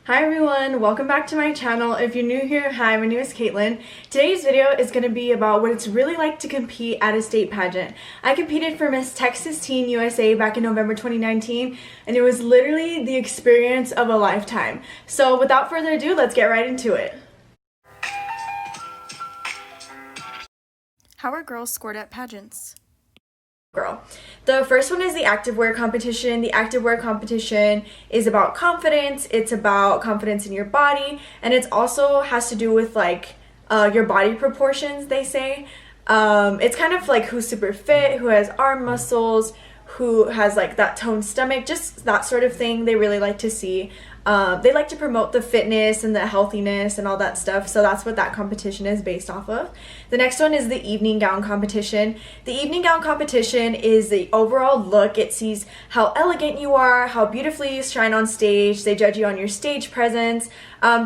Hi everyone, welcome back to my channel. If you're new here, hi, my name is Caitlin. Today's video is going to be about what it's really like to compete at a state pageant. I competed for Miss Texas Teen USA back in November 2019, and it was literally the experience of a lifetime. So without further ado, let's get right into it. How are girls scored at pageants? Girl. The first one is the activewear competition. The activewear competition is about confidence. It's about confidence in your body, and it also has to do with like your body proportions, they say. It's kind of like who's super fit, who has arm muscles, who has like that toned stomach, just that sort of thing they really like to see. They like to promote the fitness and the healthiness and all that stuff, so that's what that competition is based off of. The next one is the evening gown competition. The evening gown competition is the overall look. It sees how elegant you are, how beautifully you shine on stage. They judge you on your stage presence.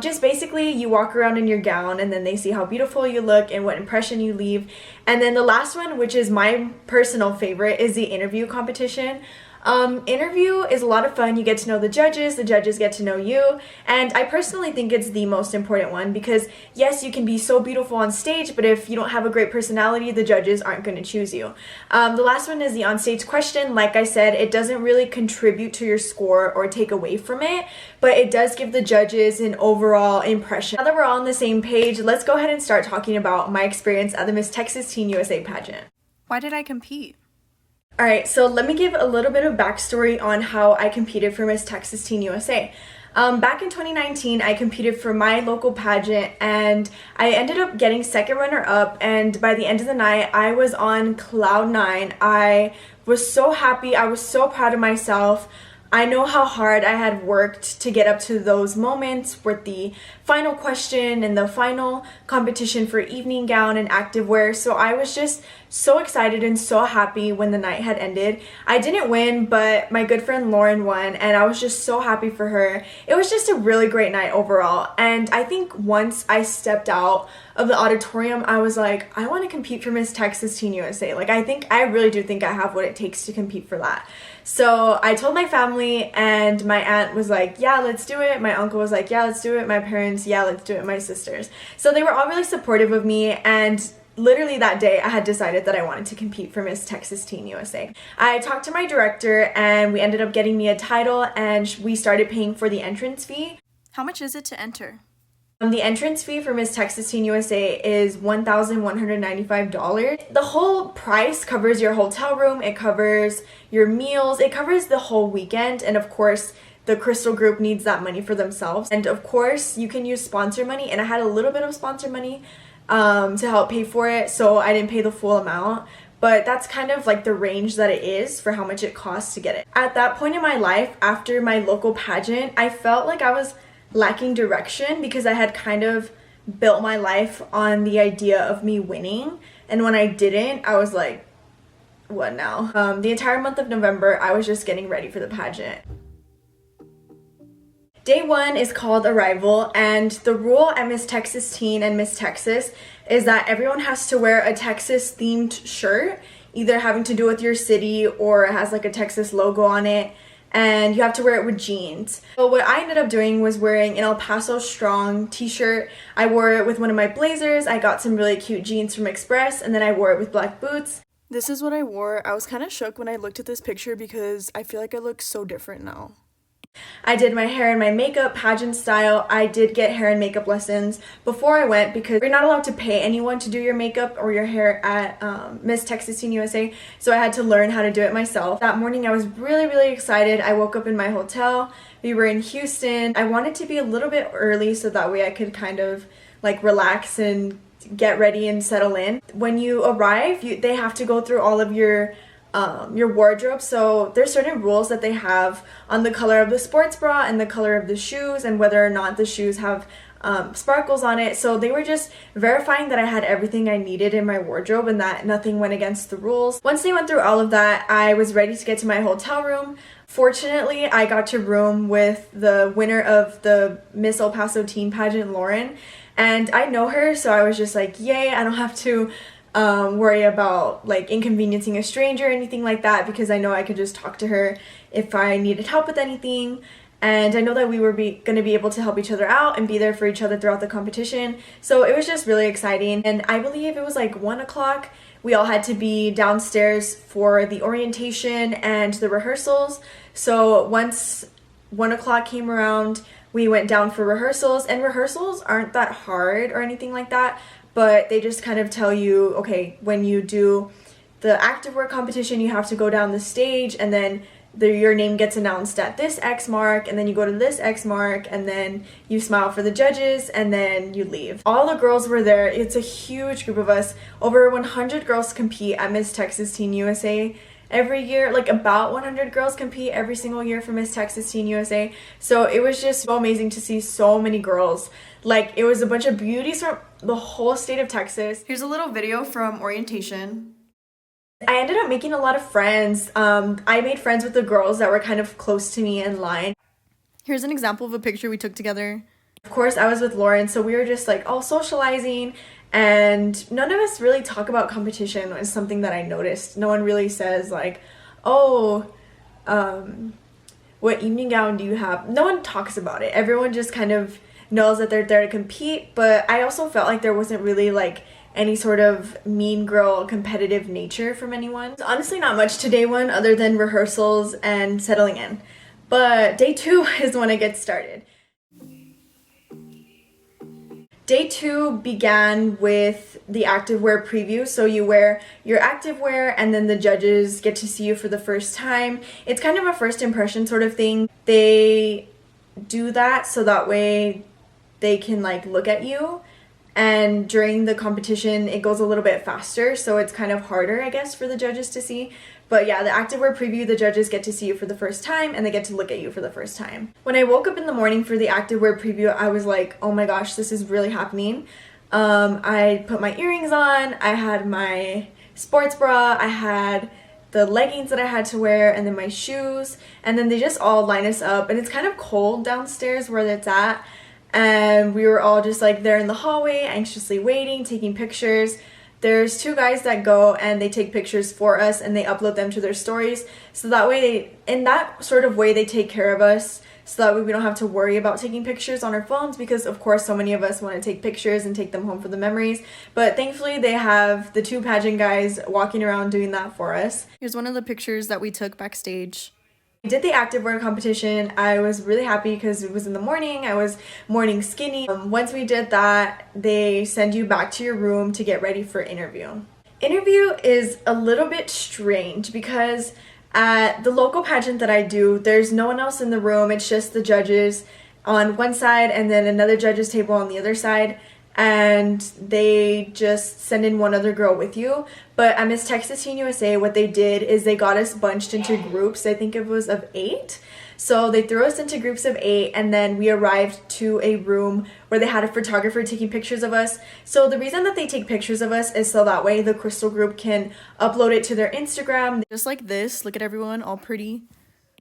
Just basically you walk around in your gown and then they see how beautiful you look and what impression you leave. And then the last one, which is my personal favorite, is the interview competition. Interview is a lot of fun. You get to know the judges get to know you, and I personally think it's the most important one because yes, you can be so beautiful on stage, but if you don't have a great personality, the judges aren't going to choose you. The last one is the onstage question. Like I said, it doesn't really contribute to your score or take away from it, but it does give the judges an overall impression. Now that we're all on the same page, let's go ahead and start talking about my experience at the Miss Texas Teen USA pageant. Why did I compete? Alright, so let me give a little bit of backstory on how I competed for Miss Texas Teen USA. Back in 2019, I competed for my local pageant and I ended up getting second runner-up, and by the end of the night, I was on cloud nine. I was so happy. I was so proud of myself. I know how hard I had worked to get up to those moments with the final question and the final competition for evening gown and activewear. So I was just so excited and so happy when the night had ended. I didn't win, but my good friend Lauren won, and I was just so happy for her. It was just a really great night overall, and I think once I stepped out of the auditorium, I was like, I want to compete for Miss Texas Teen USA. Like, I really do think I have what it takes to compete for that. So I told my family, and my aunt was like, yeah, let's do it. My uncle was like, yeah, let's do it. My parents, yeah, let's do it. My sisters. So they were all really supportive of me, and literally that day I had decided that I wanted to compete for Miss Texas Teen USA. I talked to my director and we ended up getting me a title, and we started paying for the entrance fee. How much is it to enter? The entrance fee for Miss Texas Teen USA is $1,195. The whole price covers your hotel room, it covers your meals, it covers the whole weekend, and of course the Crystal Group needs that money for themselves. And of course you can use sponsor money, and I had a little bit of sponsor money to help pay for it, so I didn't pay the full amount. But that's kind of like the range that it is for how much it costs to get it. At that point in my life, after my local pageant, I felt like I was lacking direction because I had kind of built my life on the idea of me winning, and when I didn't, I was like, what now? The entire month of November, I was just getting ready for the pageant. Day one is called Arrival, and the rule at Miss Texas Teen and Miss Texas is that everyone has to wear a Texas themed shirt, either having to do with your city or it has like a Texas logo on it, and you have to wear it with jeans. So what I ended up doing was wearing an El Paso Strong t-shirt. I wore it with one of my blazers. I got some really cute jeans from Express, and then I wore it with black boots. This is what I wore. I was kind of shook when I looked at this picture because I feel like I look so different now. I did my hair and my makeup pageant style. I did get hair and makeup lessons before I went because you're not allowed to pay anyone to do your makeup or your hair at Miss Texas Teen USA, so I had to learn how to do it myself. That morning I was really excited. I woke up in my hotel. We were in Houston. I wanted to be a little bit early so that way I could kind of like relax and get ready and settle in. When you arrive, they have to go through all of your wardrobe, so there's certain rules that they have on the color of the sports bra and the color of the shoes and whether or not the shoes have sparkles on it. So they were just verifying that I had everything I needed in my wardrobe and that nothing went against the rules. Once they went through all of that, I was ready to get to my hotel room. Fortunately, I got to room with the winner of the Miss El Paso Teen pageant, Lauren, and I know her, so I was just like, yay, I don't have to worry about like inconveniencing a stranger or anything like that because I know I could just talk to her if I needed help with anything. and I know that we were going to be able to help each other out and be there for each other throughout the competition. So it was just really exciting. And I believe it was like 1 o'clock. We all had to be downstairs for the orientation and the rehearsals. So once 1 o'clock came around, we went down for rehearsals, and rehearsals aren't that hard or anything like that, but they just kind of tell you, okay, when you do the activewear competition, you have to go down the stage, and then your name gets announced at this X mark, and then you go to this X mark, and then you smile for the judges, and then you leave. All the girls were there. It's a huge group of us. Over 100 girls compete at Miss Texas Teen USA every year. Like about 100 girls compete every single year for Miss Texas Teen USA. So it was just so amazing to see so many girls. Like, it was a bunch of beauties from the whole state of Texas. Here's a little video from orientation. I ended up making a lot of friends. I made friends with the girls that were kind of close to me in line. Here's an example of a picture we took together. Of course, I was with Lauren, so we were just like all socializing, and none of us really talk about competition. Is something that I noticed. No one really says like, oh, what evening gown do you have? No one talks about it. Everyone just kind of knows that they're there to compete, but I also felt like there wasn't really like any sort of mean girl competitive nature from anyone. Honestly, not much to day one other than rehearsals and settling in. But day 2 is when it gets started. Day 2 began with the activewear preview. So you wear your activewear, and then the judges get to see you for the first time. It's kind of a first impression sort of thing. They do that so that way they can like look at you. And during the competition, it goes a little bit faster, so it's kind of harder, I guess, for the judges to see. But yeah, the activewear preview, the judges get to see you for the first time, and they get to look at you for the first time. When I woke up in the morning for the activewear preview, I was like, oh my gosh, this is really happening. I put my earrings on, I had my sports bra, I had the leggings that I had to wear, and then my shoes, and then they just all line us up, and it's kind of cold downstairs where it's at. And we were all just like there in the hallway, anxiously waiting, taking pictures. There's 2 guys that go and they take pictures for us, and they upload them to their stories. So that way, in that sort of way, they take care of us. So that way we don't have to worry about taking pictures on our phones, because of course so many of us want to take pictures and take them home for the memories. But thankfully they have the 2 pageant guys walking around doing that for us. Here's one of the pictures that we took backstage. I did the activewear competition. I was really happy because it was in the morning. I was morning skinny. Once we did that, they send you back to your room to get ready for interview. Interview is a little bit strange because at the local pageant that I do, there's no one else in the room. It's just the judges on one side and then another judge's table on the other side, and they just send in one other girl with you. But at Miss Texas Teen USA, what they did is they got us bunched into groups. I think it was of 8. So they threw us into groups of 8, and then we arrived to a room where they had a photographer taking pictures of us. So the reason that they take pictures of us is so that way the Crystal group can upload it to their Instagram. Just like this, look at everyone all pretty.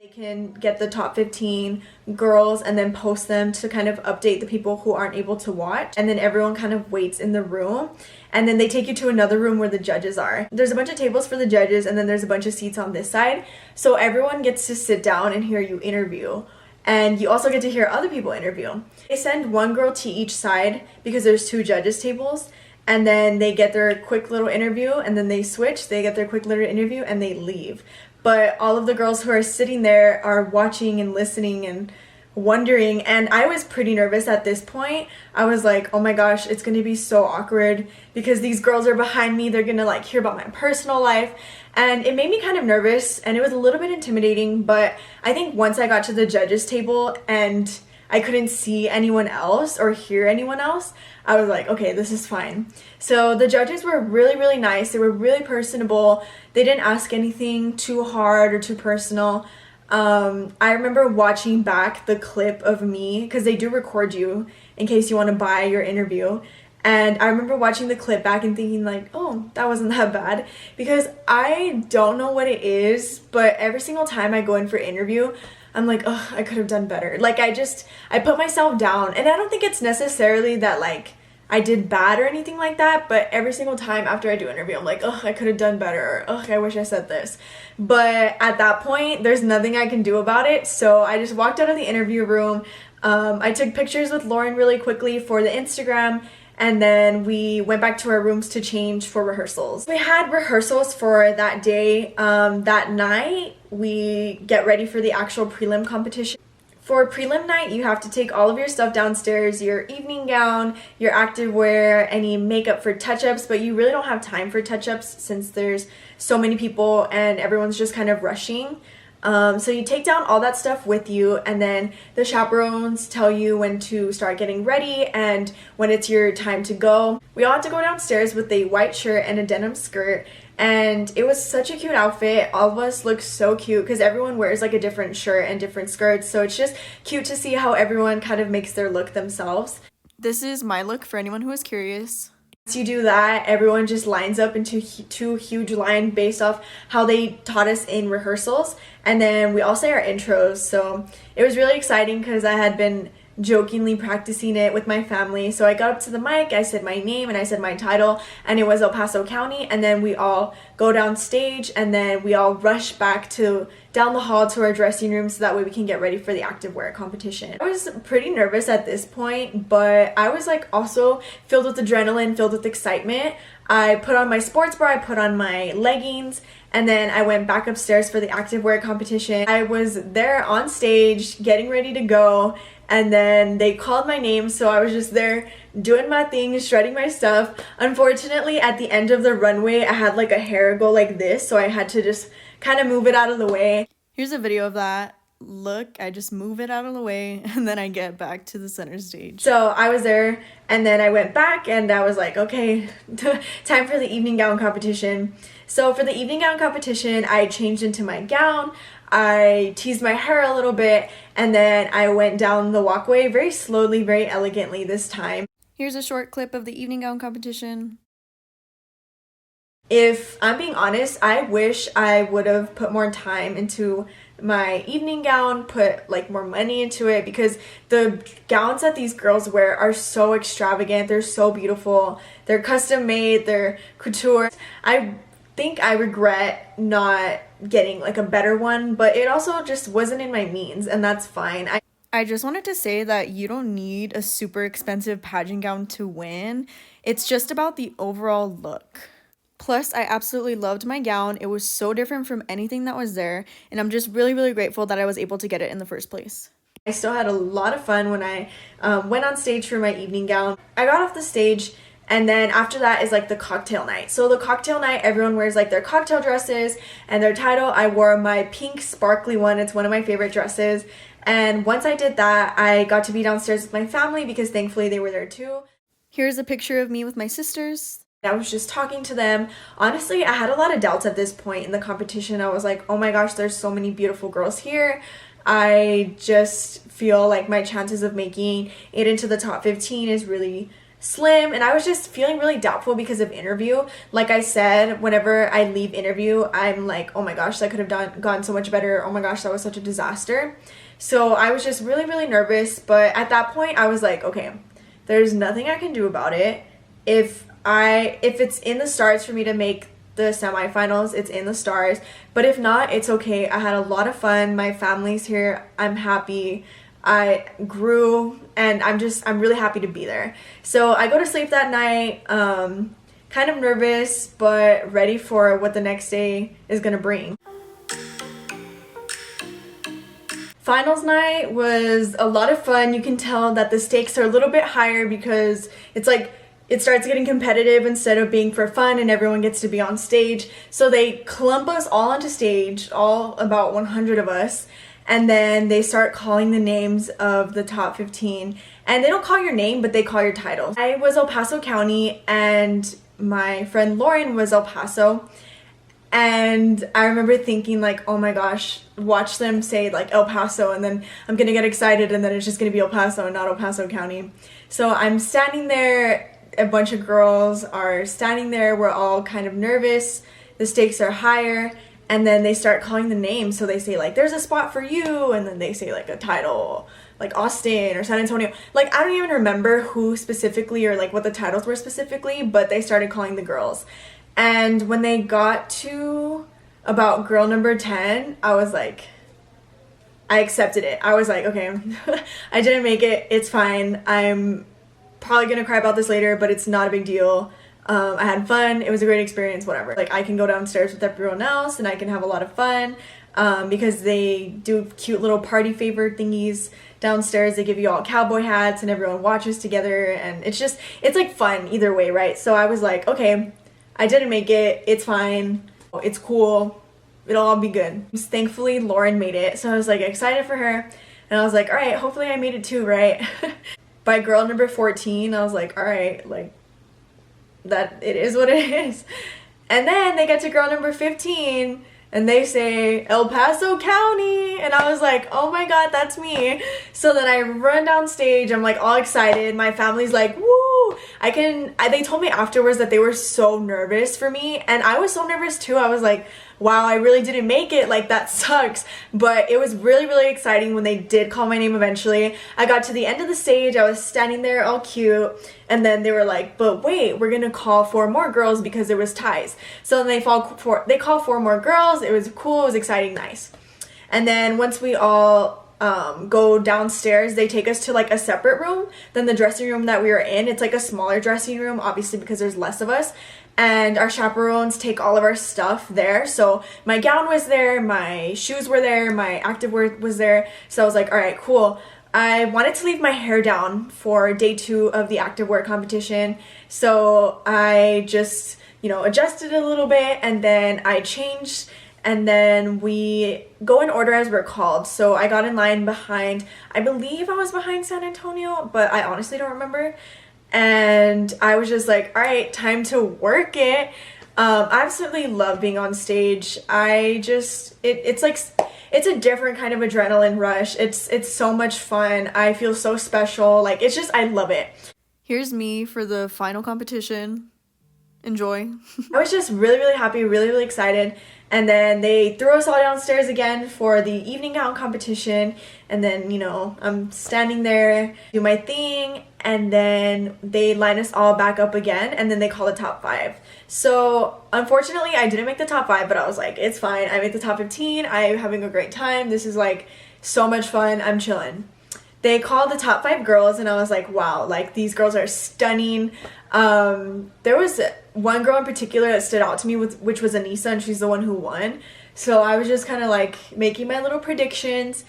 They can get the top 15 girls and then post them to kind of update the people who aren't able to watch. And then everyone kind of waits in the room. And then they take you to another room where the judges are. There's a bunch of tables for the judges, and then there's a bunch of seats on this side. So everyone gets to sit down and hear you interview. And you also get to hear other people interview. They send one girl to each side because there's 2 judges tables. And then they get their quick little interview, and then they switch. They get their quick little interview, and they leave. But all of the girls who are sitting there are watching and listening and wondering, and I was pretty nervous at this point. I was like, oh my gosh, it's gonna be so awkward because these girls are behind me. They're gonna like hear about my personal life, and it made me kind of nervous, and it was a little bit intimidating. But I think once I got to the judges table and I couldn't see anyone else or hear anyone else, I was like, okay, this is fine. So the judges were really, really nice. They were really personable. They didn't ask anything too hard or too personal. I remember watching back the clip of me, because they do record you in case you want to buy your interview. And I remember watching the clip back and thinking like, oh, that wasn't that bad. Because I don't know what it is, but every single time I go in for interview, I'm like, oh, I could have done better. Like I put myself down, and I don't think it's necessarily that like I did bad or anything like that, but every single time after I do an interview, I'm like, ugh, I could have done better, or ugh, I wish I said this. But at that point, there's nothing I can do about it, so I just walked out of the interview room. I took pictures with Lauren really quickly for the Instagram, and then we went back to our rooms to change for rehearsals. We had rehearsals for that day. That night, we get ready for the actual prelim competition. For prelim night, you have to take all of your stuff downstairs, your evening gown, your activewear, any makeup for touch-ups, but you really don't have time for touch-ups since there's so many people and everyone's just kind of rushing. So you take down all that stuff with you, and then the chaperones tell you when to start getting ready and when it's your time to go. We all had to go downstairs with a white shirt and a denim skirt, and it was such a cute outfit. All of us look so cute because everyone wears like a different shirt and different skirts, so it's just cute to see how everyone kind of makes their look themselves. This is my look for anyone who is curious. Once you do that, everyone just lines up into two huge lines based off how they taught us in rehearsals, and then we all say our intros. So it was really exciting because I had been jokingly practicing it with my family. So I got up to the mic, I said my name and I said my title, and it was El Paso County, and then we all go down stage and then we all rush back to down the hall to our dressing room so that way we can get ready for the activewear competition. I was pretty nervous at this point, but I was like also filled with adrenaline, filled with excitement. I put on my sports bra, I put on my leggings, and then I went back upstairs for the activewear competition. I was there on stage getting ready to go, and then they called my name, so I was just there doing my thing, shredding my stuff. Unfortunately, at the end of the runway, I had like a hair go like this, so I had to just kind of move it out of the way. Here's a video of that. Look, I just move it out of the way and then I get back to the center stage. So I was there, and then I went back and I was like, okay, time for the evening gown competition. So for the evening gown competition, I changed into my gown, I teased my hair a little bit, and then I went down the walkway very slowly, very elegantly this time. Here's a short clip of the evening gown competition. If I'm being honest, I wish I would have put more time into my evening gown, put like more money into it, because the gowns that these girls wear are so extravagant, they're so beautiful, they're custom made, they're couture. I think I regret not getting like a better one, but it also just wasn't in my means, and that's fine. I just wanted to say that you don't need a super expensive pageant gown to win. It's just about the overall look. Plus, I absolutely loved my gown. It was so different from anything that was there, and I'm just really, really grateful that I was able to get it in the first place. I still had a lot of fun when I went on stage for my evening gown. I got off the stage, and then after that is like the cocktail night. So the cocktail night, everyone wears like their cocktail dresses and their title. I wore my pink sparkly one. It's one of my favorite dresses. And once I did that, I got to be downstairs with my family because thankfully they were there too. Here's a picture of me with my sisters. I was just talking to them. Honestly, I had a lot of doubts at this point in the competition. I was like, oh my gosh, there's so many beautiful girls here. I just feel like my chances of making it into the top 15 is really slim, and I was just feeling really doubtful because of interview. Like I said, whenever I leave interview, I'm like, oh my gosh, that could have gone so much better. Oh my gosh, that was such a disaster. So I was just really, really nervous, but at that point I was like, okay, there's nothing I can do about it. If it's in the stars for me to make the semifinals, it's in the stars, but if not, it's okay. I had a lot of fun. My family's here. I'm happy. I grew, and I'm really happy to be there. So I go to sleep that night, kind of nervous, but ready for what the next day is gonna bring. Finals night was a lot of fun. You can tell that the stakes are a little bit higher because it's like it starts getting competitive instead of being for fun and everyone gets to be on stage. So they clump us all onto stage, all about 100 of us, and then they start calling the names of the top 15. And they don't call your name, but they call your title. I was El Paso County and my friend Lauren was El Paso. And I remember thinking like, oh my gosh, watch them say like El Paso, and then I'm gonna get excited and then it's just gonna be El Paso and not El Paso County. So I'm standing there, a bunch of girls are standing there, we're all kind of nervous, the stakes are higher, and then they start calling the names. So they say like, there's a spot for you, and then they say like a title, like Austin or San Antonio. Like, I don't even remember who specifically or like what the titles were specifically, but they started calling the girls. And when they got to about girl number 10, I was like, I accepted it. I was like, okay, I didn't make it. It's fine. I'm probably gonna cry about this later, but it's not a big deal. I had fun. It was a great experience, whatever. Like, I can go downstairs with everyone else and I can have a lot of fun because they do cute little party favor thingies downstairs. They give you all cowboy hats and everyone watches together, and it's like fun either way, right? So I was like, okay, I didn't make it. It's fine. It's cool. It'll all be good. Thankfully, Lauren made it, so I was like excited for her, and I was like, all right, hopefully I made it too, right? By girl number 14, I was like, all right, like, that it is what it is. And then they get to girl number 15 and they say El Paso County, and I was like, oh my god, that's me. So then I run down stage. I'm like all excited. My family's like, woo. They told me afterwards that they were so nervous for me, and I was so nervous too. I was like, wow, I really didn't make it, like that sucks. But it was really, really exciting when they did call my name eventually. I got to the end of the stage, I was standing there all cute, and then they were like, but wait, we're gonna call 4 more girls because there was ties. So then they call 4 more girls. It was cool, it was exciting, nice. And then once we all go downstairs, they take us to like a separate room than the dressing room that we were in. It's like a smaller dressing room, obviously, because there's less of us. And our chaperones take all of our stuff there. So my gown was there, my shoes were there, my activewear was there. So I was like, all right, cool. I wanted to leave my hair down for day 2 of the activewear competition. So I just, adjusted a little bit, and then I changed, and then we go in order as we're called. So I got in line behind, I believe I was behind San Antonio, but I honestly don't remember. And I was just like, all right, time to work it. I absolutely love being on stage. It's a different kind of adrenaline rush. It's so much fun. I feel so special. Like, I love it. Here's me for the final competition. Enjoy. I was just really, really happy, really, really excited. And then they threw us all downstairs again for the evening gown competition. And then, I'm standing there, do my thing, and then they line us all back up again, and then they call the top 5. So unfortunately, I didn't make the top 5, but I was like, it's fine. I made the top 15. I'm having a great time. This is like so much fun. I'm chilling. They called the top 5 girls, and I was like, wow, like these girls are stunning. There was one girl in particular that stood out to me, which was Anissa, and she's the one who won. So I was just kind of like making my little predictions,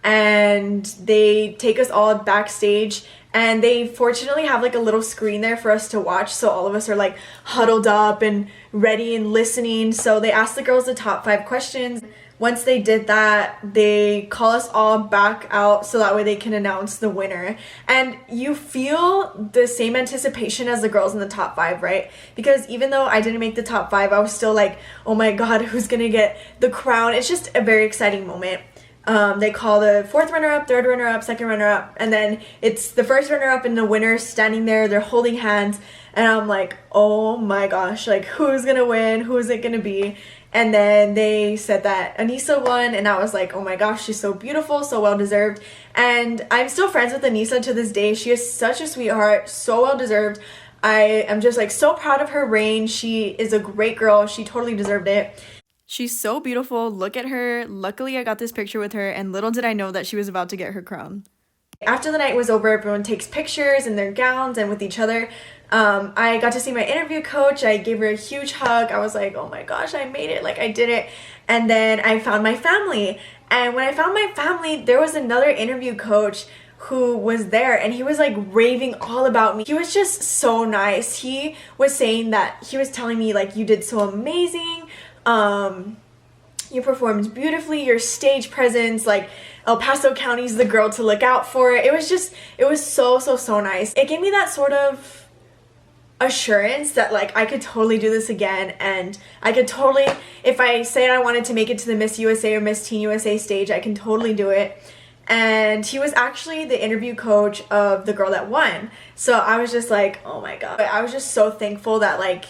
and they take us all backstage, and they fortunately have like a little screen there for us to watch, so all of us are like huddled up and ready and listening. So they asked the girls the top 5 questions. Once they did that, they call us all back out so that way they can announce the winner. And you feel the same anticipation as the girls in the top 5, right? Because even though I didn't make the top 5, I was still like, oh my god, who's gonna get the crown? It's just a very exciting moment. They call the 4th runner-up, 3rd runner-up, 2nd runner-up, and then it's the 1st runner-up and the winner standing there. They're holding hands, and I'm like, oh my gosh, like who's gonna win? Who is it gonna be? And then they said that Anissa won, and I was like, oh my gosh, she's so beautiful, so well deserved. And I'm still friends with Anissa to this day. She is such a sweetheart, so well deserved. I am just like so proud of her reign. She is a great girl. She totally deserved it. She's so beautiful. Look at her. Luckily, I got this picture with her, and little did I know that she was about to get her crown. After the night was over, everyone takes pictures in their gowns and with each other. I got to see my interview coach. I gave her a huge hug. I was like, oh my gosh, I made it. Like, I did it. And then I found my family. And when I found my family, there was another interview coach who was there, and he was like raving all about me. He was just so nice. He was saying that, he was telling me like, you did so amazing. You performed beautifully, your stage presence, like El Paso County's the girl to look out for. It was so nice. It gave me that sort of assurance that like I could totally do this again, and I could totally, if I said I wanted to make it to the Miss USA or Miss Teen USA stage, I can totally do it. And he was actually the interview coach of the girl that won. So I was just like, oh my god. I was just so thankful that like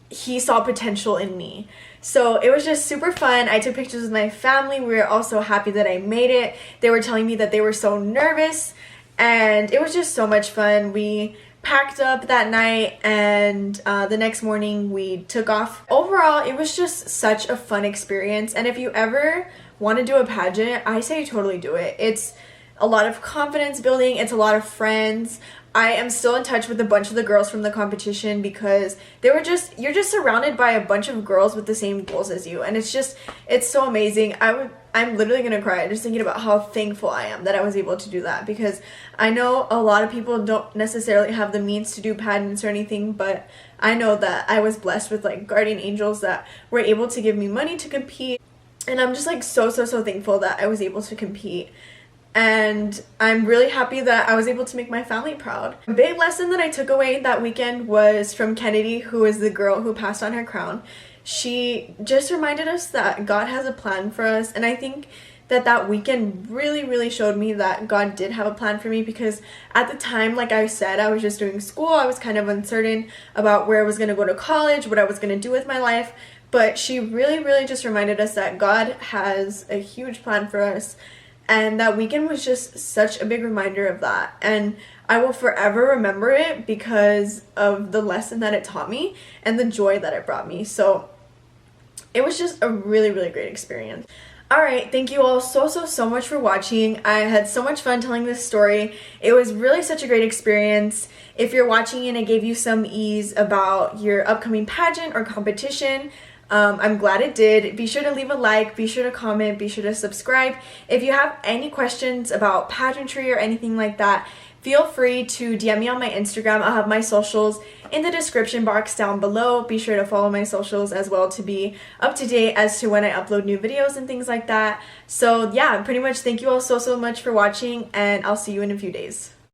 he saw potential in me. So it was just super fun. I took pictures with my family. We were also happy that I made it. They were telling me that they were so nervous, and it was just so much fun. We packed up that night, and the next morning we took off. Overall, it was just such a fun experience, and if you ever want to do a pageant, I say totally do it. It's a lot of confidence building. It's a lot of friends. I am still in touch with a bunch of the girls from the competition because you're just surrounded by a bunch of girls with the same goals as you, and it's so amazing. I'm literally gonna cry just thinking about how thankful I am that I was able to do that, because I know a lot of people don't necessarily have the means to do pageants or anything, but I know that I was blessed with like guardian angels that were able to give me money to compete, and I'm just like so thankful that I was able to compete. And I'm really happy that I was able to make my family proud. A big lesson that I took away that weekend was from Kennedy, who is the girl who passed on her crown. She just reminded us that God has a plan for us, and I think that weekend really showed me that God did have a plan for me, because at the time, like I said, I was just doing school. I was kind of uncertain about where I was going to go to college, what I was going to do with my life, but she really just reminded us that God has a huge plan for us. And that weekend was just such a big reminder of that. And I will forever remember it because of the lesson that it taught me and the joy that it brought me. So it was just a really great experience. Alright, thank you all so much for watching. I had so much fun telling this story. It was really such a great experience. If you're watching and it gave you some ease about your upcoming pageant or competition, I'm glad it did. Be sure to leave a like, be sure to comment, be sure to subscribe. If you have any questions about pageantry or anything like that, feel free to DM me on my Instagram. I'll have my socials in the description box down below. Be sure to follow my socials as well to be up to date as to when I upload new videos and things like that. So yeah, pretty much thank you all so much for watching, and I'll see you in a few days.